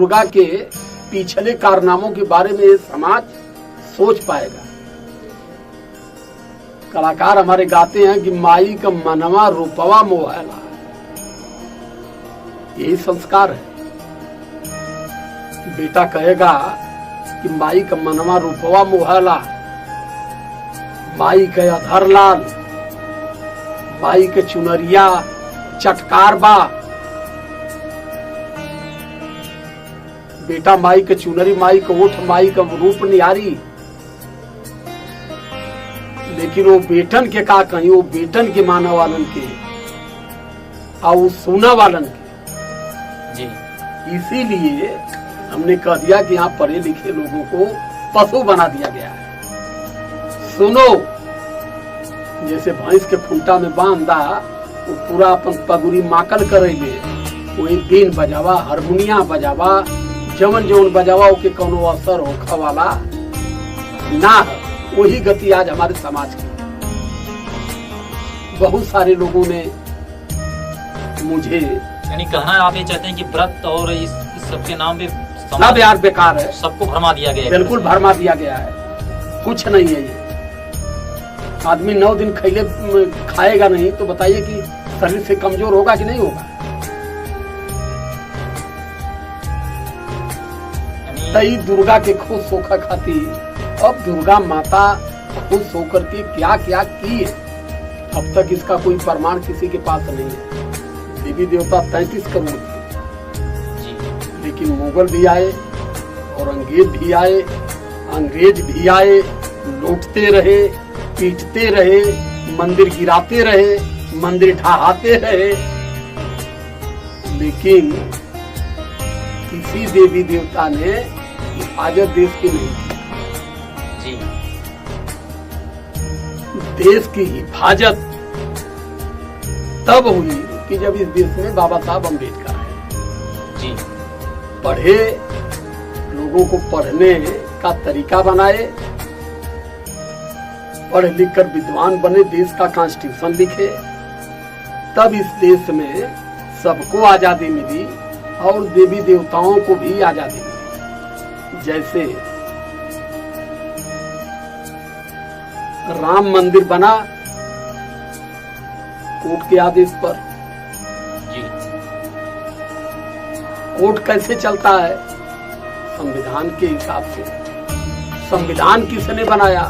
दुर्गा के पिछले कारनामों के बारे में ये समाज सोच पाएगा। कलाकार हमारे गाते हैं कि माई का मनवा रूपवा मोहला, यही संस्कार है। बेटा कहेगा कि माई का मनवा रूपवा मोहला, माई के अधर लाल, माई के चुनरिया चटकार बा। बेटा माई के चुनरी, माई का ओठ, माई का रूप निहारी। लेकिन वो बेटन के का कहीं, वो बेटन के माना वालन के और वो सोना वालन के जी। इसीलिए हमने कह दिया कि यहाँ पढ़े लिखे लोगों को पशु बना दिया गया है। सुनो, जैसे भैंस के खूंटा में बांधा वो पूरा अपन पगुरी माकल करेले, वही बीन बजावा, हारमोनिया बजावा, जवन जवन बजावा के कोनो असर होखा वाला ना है। वही गति आज हमारे समाज की। बहुत सारे लोगों ने मुझे, यानी कहना आप ये चाहते हैं कि व्रत और इस सबके नाम पे सब यार बेकार है, सबको भरमा दिया गया है। बिल्कुल भरमा दिया गया है, कुछ नहीं है ये। आदमी 9 दिन खैले खाएगा नहीं तो बताइए कि शरीर से कमजोर होगा कि नहीं होगा। तई दुर्गा के खुश होकर खाती, अब दुर्गा माता खुश होकर के क्या क्या की है, अब तक इसका कोई प्रमाण किसी के पास नहीं है। देवी देवता 33 करोड़ थे, लेकिन मुगल भी आए, औरंगजेब भी आए, अंग्रेज भी आए, लूटते रहे, पीटते रहे, मंदिर गिराते रहे, मंदिर ढहाते रहे, लेकिन किसी देवी देवता ने हिफाजत देश की नहीं की। देश की हिफाजत तब हुई कि जब इस देश में बाबा साहब अम्बेडकर आए, पढ़े लोगों को पढ़ने का तरीका बनाए, पढ़ लिख कर विद्वान बने, देश का कॉन्स्टिट्यूशन लिखे, तब इस देश में सबको आजादी मिली और देवी देवताओं को भी आजादी मिली। जैसे राम मंदिर बना कोर्ट के आदेश पर। कोर्ट कैसे चलता है? संविधान के हिसाब से। संविधान किसने बनाया?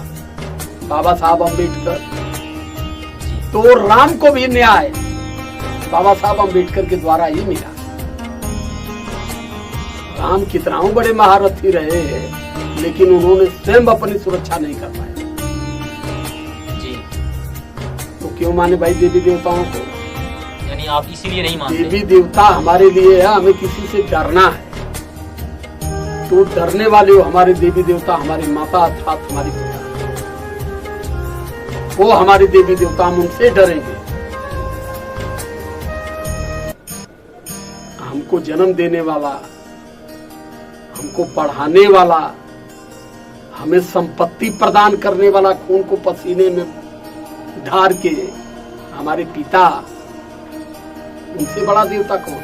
बाबा साहब अम्बेडकर। तो राम को भी न्याय बाबा साहब अम्बेडकर के द्वारा ही मिला। राम कितना बड़े महारथी रहे, लेकिन उन्होंने स्वयं अपनी सुरक्षा नहीं कर पाए। तो क्यों माने भाई देवी देवताओं को? यानी आप इसीलिए नहीं मानते? देवी देवता हमारे लिए है, हमें किसी से डरना है तो डरने वाले हो हमारे देवी देवता, हमारी माता अर्थात हमारी पिता, वो हमारे देवी देवता, हम उनसे डरेंगे। हमको जन्म देने वाला, हमको पढ़ाने वाला, हमें संपत्ति प्रदान करने वाला, खून को पसीने में ढार के हमारे पिता, उनसे बड़ा देवता कौन?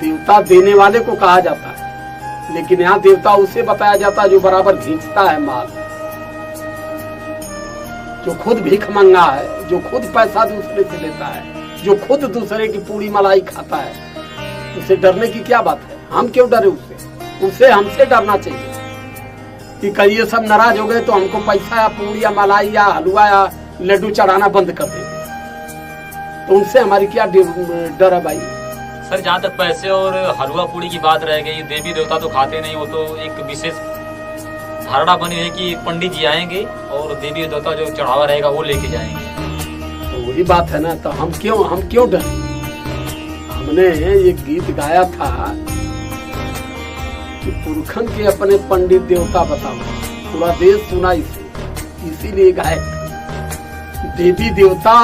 देवता देने वाले को कहा जाता है, लेकिन यहाँ देवता उसे बताया जाता है जो बराबर खींचता है माल, जो खुद भीख मंगा है, जो खुद पैसा दूसरे से लेता है, जो खुद दूसरे की पूरी मलाई खाता है। उसे डरने की क्या बात है? हम क्यों डरे उससे? उसे हमसे डरना चाहिए कि कहीं ये सब नाराज हो गए तो हमको पैसा या पूरी या मलाई या हलवा या लड्डू चढ़ाना बंद कर देंगे। तो उनसे हमारी क्या डर है भाई? सर, जहाँ तक पैसे और हलवा पूड़ी की बात रह गई, देवी देवता तो खाते नहीं, वो तो एक विशेष धारणा बनी है कि पंडित जी आएंगे और देवी देवता जो चढ़ावा रहेगा वो लेके जाएंगे। तो वही बात है ना, तो हम क्यों डरे? हमने एक गीत गाया था कि पुरखन के अपने पंडित देवता बताओ, पूरा देश सुना इसे, इसीलिए गाए। देवी देवता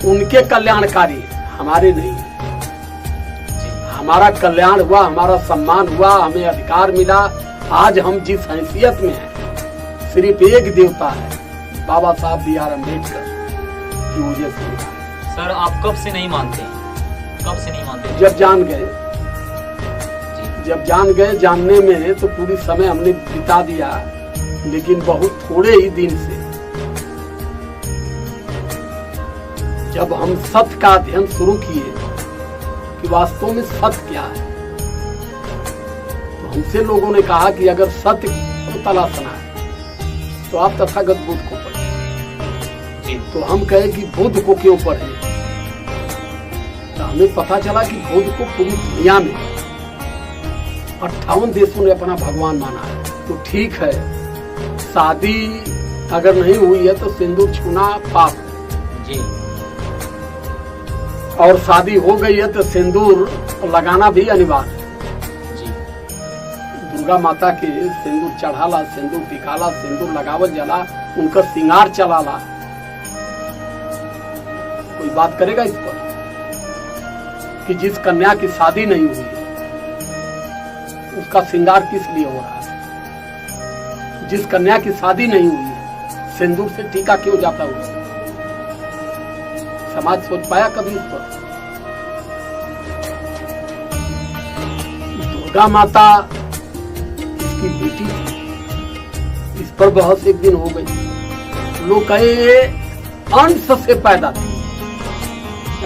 उनके कल्याणकारी, हमारे नहीं। हमारा कल्याण हुआ, हमारा सम्मान हुआ, हमें अधिकार मिला। आज हम जिस हैसियत में हैं, सिर्फ एक देवता है, बाबा साहब B.R. अम्बेडकर की वजह से। सर, आप कब से नहीं मानते? कब से नहीं मानते? जब जान गए जब जान गए, जानने में तो पूरी समय हमने बिता दिया, लेकिन बहुत थोड़े ही दिन से जब हम सत्य का अध्ययन शुरू किए कि वास्तव में सत्य क्या है, तो हमसे लोगों ने कहा कि अगर सत्य को तलाशना है तो आप तथागत बुद्ध को पढ़ें। तो हम कहे कि बुद्ध को क्यों पढ़ें? तो हमें पता चला कि बुद्ध को पूरी दुनिया में 58 देशों ने अपना भगवान माना है। तो ठीक है, शादी अगर नहीं हुई है तो सिंदूर छूना पाप है जी, और शादी हो गई है तो सिंदूर लगाना भी अनिवार्य है जी। दुर्गा माता के सिंदूर चढ़ाला, सिंदूर टिकाला, सिंदूर लगावल जला, उनका श्रृंगार चलाला। कोई बात करेगा इस पर कि जिस कन्या की शादी नहीं हुई है उसका श्रृंगार किस लिए हो रहा है? जिस कन्या की शादी नहीं हुई है सिंदूर से टीका क्यों जाता हुआ? समाज सोच पाया कभी इस पर? दुर्गा माता इसकी बेटी थी, इस पर बहस एक दिन हो गई। लोग कहे ये अंश से पैदा थी।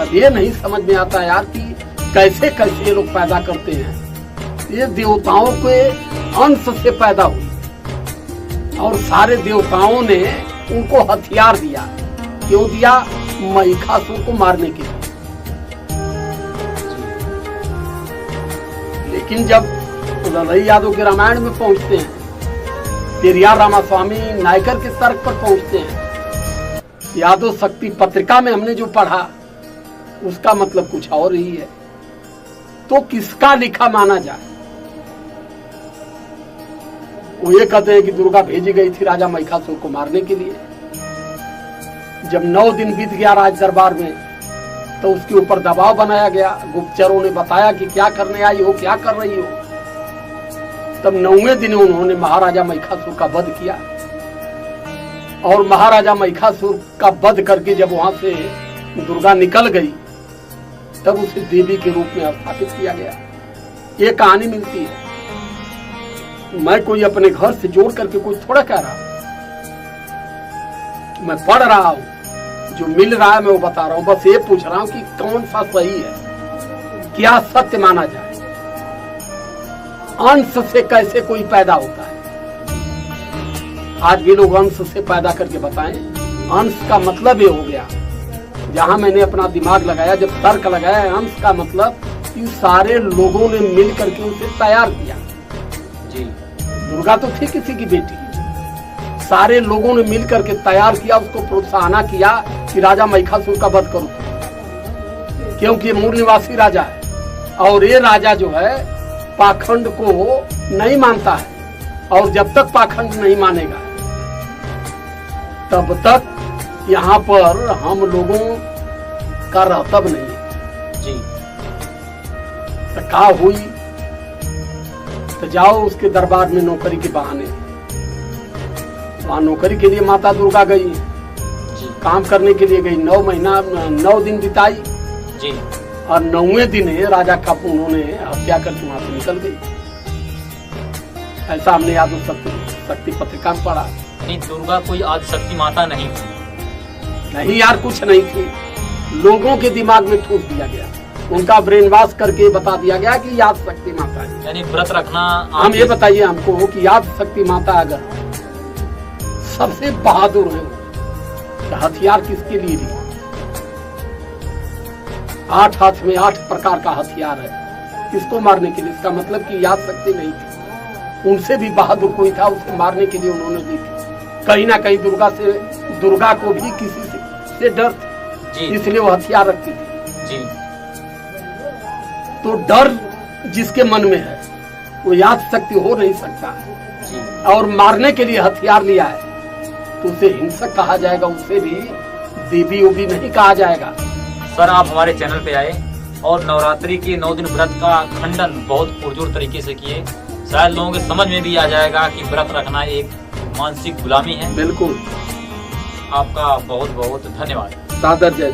अब ये नहीं समझ में आता यार कि कैसे कैसे ये लोग पैदा करते हैं। ये देवताओं के अंश से पैदा हुई और सारे देवताओं ने उनको हथियार दिया। क्यों दिया? महिषासुर को मारने के लिए। लेकिन जब ललई यादव के रामायण में पहुंचते हैं, पेरियार रामास्वामी नायकर के तर्क पर पहुंचते हैं, यादव शक्ति पत्रिका में हमने जो पढ़ा उसका मतलब कुछ और ही है। तो किसका लिखा माना जाए? वो ये कहते हैं कि दुर्गा भेजी गई थी राजा महिषासुर को मारने के लिए। जब 9 दिन बीत गया राज दरबार में तो उसके ऊपर दबाव बनाया गया। गुप्तचरों ने बताया कि क्या करने आई हो, क्या कर रही हो। तब 9वें दिन उन्होंने महाराजा महिषासुर का वध किया और महाराजा महिषासुर का वध करके जब वहां से दुर्गा निकल गई तब उसे देवी के रूप में स्थापित किया गया। ये कहानी मिलती है। मैं कोई अपने घर से जोड़ करके कुछ थोड़ा कह रहा हूं, मैं पढ़ रहा हूं, जो मिल रहा है मैं वो बता रहा हूं। बस ये पूछ रहा हूं कि कौन सा सही है, क्या सत्य माना जाए। अंश से कैसे कोई पैदा होता है? आज भी लोग अंश से पैदा करके बताएं। अंश का मतलब ये हो गया, जहां मैंने अपना दिमाग लगाया, जब तर्क लगाया, अंश का मतलब कि सारे लोगों ने मिल करके उसे तैयार किया। जी, दुर्गा तो थी किसी की बेटी, सारे लोगों ने मिल करके तैयार किया, उसको प्रोत्साहन किया कि राजा महिषासुर का वध करो, क्योंकि मूल निवासी राजा है और ये राजा जो है पाखंड को नहीं मानता है। और जब तक पाखंड नहीं मानेगा तब तक यहाँ पर हम लोगों का रहतब नहीं है। जी, तो का हुई? तो जाओ उसके दरबार में नौकरी के बहाने। वहां नौकरी के लिए माता दुर्गा गई, जी, काम करने के लिए गई। 9 दिन बिताई जी, और 9वें दिन राजा का उन्होंने हत्या करके वहां से निकल गई। ऐसा हमने यादव शक्ति पत्रिका में पढ़ा। नहीं, दुर्गा कोई आदिशक्ति माता नहीं थी। नहीं यार, कुछ नहीं थी। लोगों के दिमाग में ठूस दिया गया, उनका ब्रेन वॉश करके बता दिया गया कि याद शक्ति माता है। यानी व्रत रखना। हम ये बताइए हमको कि याद शक्ति माता अगर सबसे बहादुर है तो हथियार किसके लिए लिया? 8 हाथ में 8 प्रकार का हथियार है, किसको मारने के लिए? इसका मतलब कि याद शक्ति नहीं थी। उनसे भी बहादुर कोई था, उसे मारने के लिए उन्होंने दी थी। कहीं ना कहीं दुर्गा को भी किसी से डर थी, इसलिए वो हथियार रखती थी। जी, तो डर जिसके मन में है वो याद शक्ति हो नहीं सकता। जी, और मारने के लिए हथियार लिया है तो उसे हिंसक कहा जाएगा, उसे भी देवी योगी नहीं कहा जाएगा। सर, आप हमारे चैनल पे आए और नवरात्रि के 9 दिन व्रत का खंडन बहुत पुरजोर तरीके से किए। शायद लोगों के समझ में भी आ जाएगा कि व्रत रखना एक मानसिक गुलामी है। बिल्कुल। आपका बहुत बहुत धन्यवाद। सादर जय।